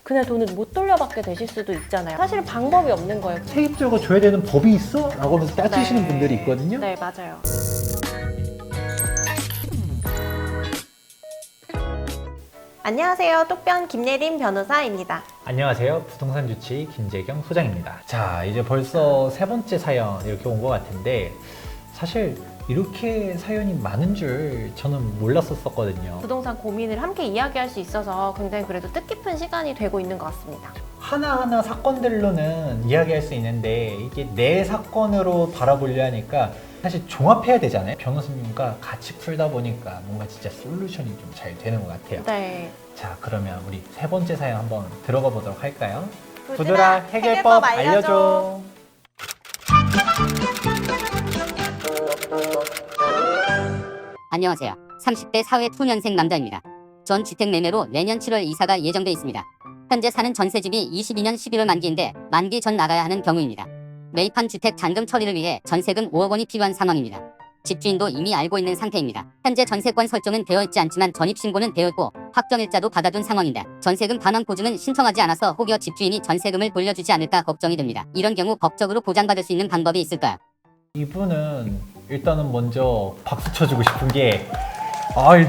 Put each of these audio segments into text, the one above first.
그날 돈을 못 돌려받게 되실 수도 있잖아요. 사실 방법이 없는 거예요. 세입자가 줘야 되는 법이 있어? 라고 하면서 따지시는 네. 분들이 있거든요. 네, 맞아요. 안녕하세요. 똑변 김예린 변호사입니다. 안녕하세요. 부동산 주치 김재경 소장입니다. 자, 이제 벌써 세 번째 사연 이렇게 온 것 같은데 사실 이렇게 사연이 많은 줄 저는 몰랐었거든요. 부동산 고민을 함께 이야기할 수 있어서 굉장히 그래도 뜻깊은 시간이 되고 있는 것 같습니다. 하나하나 사건들로는 이야기할 수 있는데 이게 내 사건으로 바라보려 하니까 사실 종합해야 되잖아요. 변호사님과 같이 풀다 보니까 뭔가 진짜 솔루션이 좀 잘 되는 것 같아요. 네. 자, 그러면 우리 세 번째 사연 한번 들어가 보도록 할까요? 부드라 해결법 알려줘. 안녕하세요. 30대 사회 초년생 남자입니다. 전 주택 매매로 내년 7월 이사가 예정돼 있습니다. 현재 사는 전세집이 22년 11월 만기인데 만기 전 나가야 하는 경우입니다. 매입한 주택 잔금 처리를 위해 전세금 5억 원이 필요한 상황입니다. 집주인도 이미 알고 있는 상태입니다. 현재 전세권 설정은 되어 있지 않지만 전입신고는 되어 있고 확정일자도 받아둔 상황인데 전세금 반환 보증은 신청하지 않아서 혹여 집주인이 전세금을 돌려주지 않을까 걱정이 됩니다. 이런 경우 법적으로 보장받을 수 있는 방법이 있을까요? 이분은 일단은 먼저 박수 쳐주고 싶은 게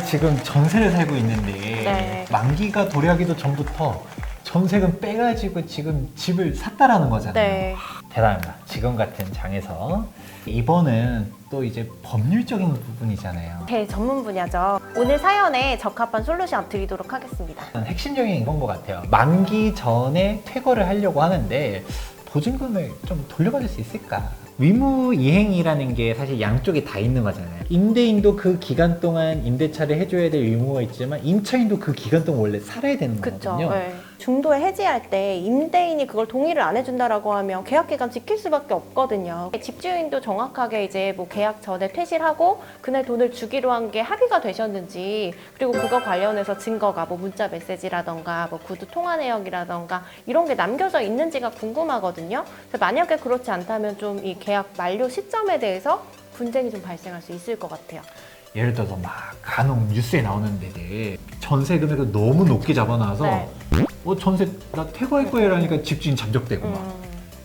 지금 전세를 살고 있는데 네. 만기가 도래하기도 전부터 전세금 빼가지고 지금 집을 샀다라는 거잖아요. 네. 대단합니다. 지금 같은 장에서. 이번은 또 이제 법률적인 부분이잖아요. 제 전문 분야죠. 오늘 사연에 적합한 솔루션 드리도록 하겠습니다. 핵심적인 이건 것 같아요. 만기 전에 퇴거를 하려고 하는데 보증금을 좀 돌려받을 수 있을까? 위무이행이라는 게 사실 양쪽에 다 있는 거잖아요. 임대인도 그 기간 동안 임대차를 해줘야 될 의무가 있지만 임차인도 그 기간 동안 원래 살아야 되는 그쵸. 거거든요. 네. 중도에 해지할 때 임대인이 그걸 동의를 안 해준다라고 하면 계약 기간 지킬 수밖에 없거든요. 집주인도 정확하게 이제 뭐 계약 전에 퇴실하고 그날 돈을 주기로 한 게 합의가 되셨는지, 그리고 그거 관련해서 증거가 뭐 문자 메시지라던가 뭐 구두 통화 내역이라던가 이런 게 남겨져 있는지가 궁금하거든요. 그래서 만약에 그렇지 않다면 좀 이 계약 만료 시점에 대해서 분쟁이 좀 발생할 수 있을 것 같아요. 예를 들어서 막 간혹 뉴스에 나오는 데들 전세 금액을 너무 높게 잡아놔서 네. 전세 나 퇴거할 거예요 라니까 집주인 잠적되고 막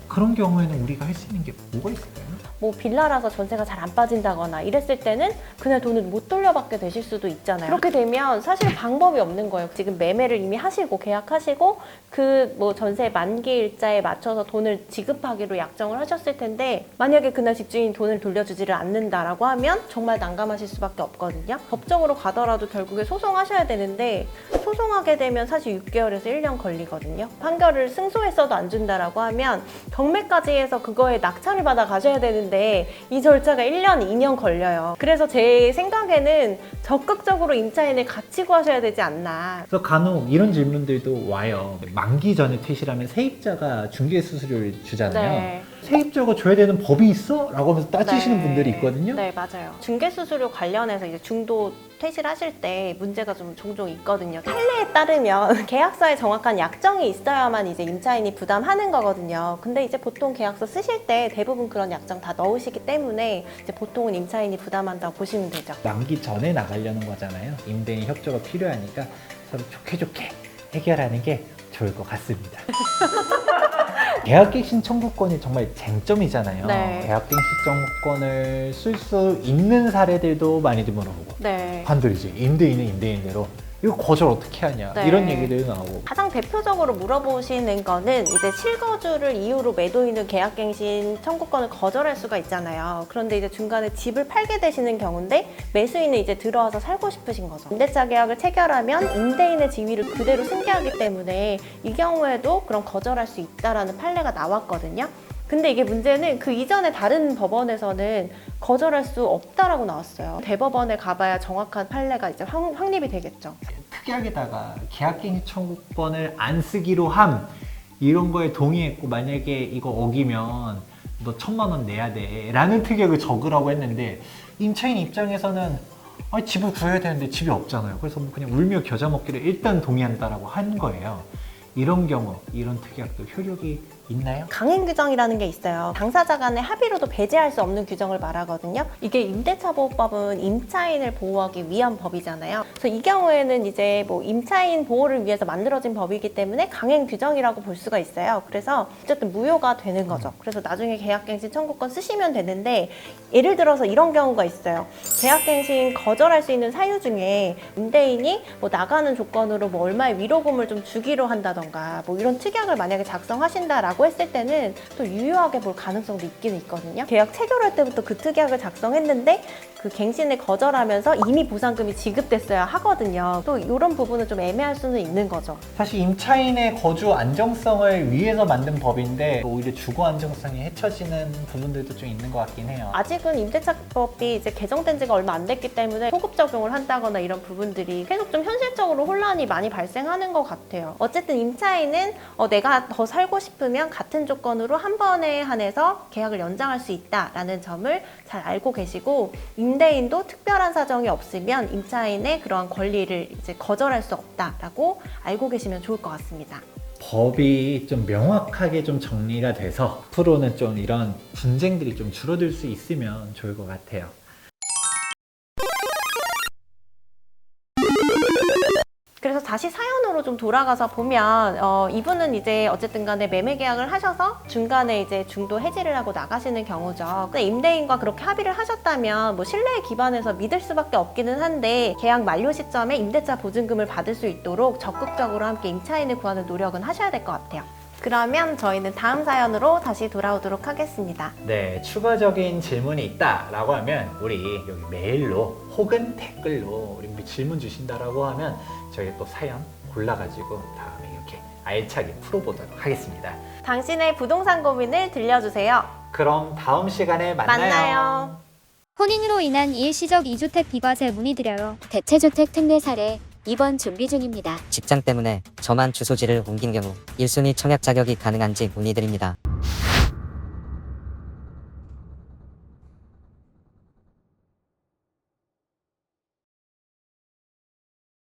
그런 경우에는 우리가 할 수 있는 게 뭐가 있을까요? 뭐 빌라라서 전세가 잘 안 빠진다거나 이랬을 때는 그날 돈을 못 돌려받게 되실 수도 있잖아요. 그렇게 되면 사실 방법이 없는 거예요. 지금 매매를 이미 하시고 계약하시고 그 뭐 전세 만기 일자에 맞춰서 돈을 지급하기로 약정을 하셨을 텐데 만약에 그날 집주인이 돈을 돌려주지를 않는다라고 하면 정말 난감하실 수밖에 없거든요. 법적으로 가더라도 결국에 소송하셔야 되는데 소송하게 되면 사실 6개월에서 1년 걸리거든요. 판결을 승소했어도 안 준다라고 하면 경매까지 해서 그거에 낙찰을 받아 가셔야 되는데 이 절차가 1년, 2년 걸려요. 그래서 제 생각에는 적극적으로 임차인을 같이 구하셔야 되지 않나. 그래서 간혹 이런 질문들도 와요. 만기 전에 퇴실하면 세입자가 중개 수수료를 주잖아요. 네. 세입자가 줘야 되는 법이 있어? 라고 하면서 따지시는 네. 분들이 있거든요. 네, 맞아요. 중개수수료 관련해서 이제 중도 퇴실하실 때 문제가 좀 종종 있거든요. 판례에 따르면 계약서에 정확한 약정이 있어야만 이제 임차인이 부담하는 거거든요. 근데 이제 보통 계약서 쓰실 때 대부분 그런 약정 다 넣으시기 때문에 이제 보통은 임차인이 부담한다고 보시면 되죠. 만기 전에 나가려는 거잖아요. 임대인 협조가 필요하니까 서로 좋게 해결하는 게 좋을 것 같습니다. 계약갱신 청구권이 정말 쟁점이잖아요. 네. 계약갱신 청구권을 쓸 수 있는 사례들도 많이들 물어보고 네. 반대로 이제 임대인은 임대인대로 이거 거절 어떻게 하냐 네. 이런 얘기들도 나오고 가장 대표적으로 물어보시는 거는 이제 실거주를 이유로 매도인은 계약갱신 청구권을 거절할 수가 있잖아요. 그런데 이제 중간에 집을 팔게 되시는 경우인데 매수인은 이제 들어와서 살고 싶으신 거죠. 임대차 계약을 체결하면 임대인의 지위를 그대로 승계하기 때문에 이 경우에도 그럼 거절할 수 있다라는 판례가 나왔거든요. 근데 이게 문제는 그 이전에 다른 법원에서는 거절할 수 없다라고 나왔어요. 대법원에 가봐야 정확한 판례가 이제 확립이 되겠죠. 특약에다가 계약갱신 청구권을 안 쓰기로 함 이런 거에 동의했고 만약에 이거 어기면 너 1,000만 원 내야 돼 라는 특약을 적으라고 했는데 임차인 입장에서는 집을 구해야 되는데 집이 없잖아요. 그래서 뭐 그냥 울며 겨자 먹기를 일단 동의한다라고 한 거예요. 이런 경우 이런 특약도 효력이 있나요? 강행 규정이라는 게 있어요. 당사자 간의 합의로도 배제할 수 없는 규정을 말하거든요. 이게 임대차 보호법은 임차인을 보호하기 위한 법이잖아요. 그래서 이 경우에는 이제 뭐 임차인 보호를 위해서 만들어진 법이기 때문에 강행 규정이라고 볼 수가 있어요. 그래서 어쨌든 무효가 되는 거죠. 그래서 나중에 계약갱신 청구권 쓰시면 되는데, 예를 들어서 이런 경우가 있어요. 계약갱신 거절할 수 있는 사유 중에 임대인이 뭐 나가는 조건으로 뭐 얼마의 위로금을 좀 주기로 한다던가 뭐 이런 특약을 만약에 작성하신다라고 했을 때는 또 유효하게 볼 가능성도 있기는 있거든요. 계약 체결할 때부터 그 특약을 작성했는데 그 갱신을 거절하면서 이미 보상금이 지급됐어야 하거든요. 또 이런 부분은 좀 애매할 수는 있는 거죠. 사실 임차인의 거주 안정성을 위해서 만든 법인데 오히려 주거 안정성이 해쳐지는 부분들도 좀 있는 것 같긴 해요. 아직은 임대차법이 이제 개정된 지가 얼마 안 됐기 때문에 소급 적용을 한다거나 이런 부분들이 계속 좀 현실적으로 혼란이 많이 발생하는 것 같아요. 어쨌든 임차인은 내가 더 살고 싶으면 같은 조건으로 한 번에 한해서 계약을 연장할 수 있다라는 점을 잘 알고 계시고, 임대인도 특별한 사정이 없으면 임차인의 그러한 권리를 이제 거절할 수 없다라고 알고 계시면 좋을 것 같습니다. 법이 좀 명확하게 좀 정리가 돼서 앞으로는 좀 이런 분쟁들이 좀 줄어들 수 있으면 좋을 것 같아요. 그래서 다시 사연으로 좀 돌아가서 보면 이분은 이제 어쨌든 간에 매매 계약을 하셔서 중간에 이제 중도 해지를 하고 나가시는 경우죠. 근데 임대인과 그렇게 합의를 하셨다면 뭐 신뢰에 기반해서 믿을 수밖에 없기는 한데, 계약 만료 시점에 임대차 보증금을 받을 수 있도록 적극적으로 함께 임차인을 구하는 노력은 하셔야 될 것 같아요. 그러면 저희는 다음 사연으로 다시 돌아오도록 하겠습니다. 네, 추가적인 질문이 있다라고 하면 우리 여기 메일로 혹은 댓글로 우리 질문 주신다라고 하면 저희 또 사연 골라가지고 다음에 이렇게 알차게 풀어보도록 하겠습니다. 당신의 부동산 고민을 들려주세요. 그럼 다음 시간에 만나요. 혼인으로 인한 일시적 2주택 비과세 문의드려요. 대체주택 특례 사례 입원 준비 중입니다. 직장 때문에 저만 주소지를 옮긴 경우 1순위 청약 자격이 가능한지 문의드립니다.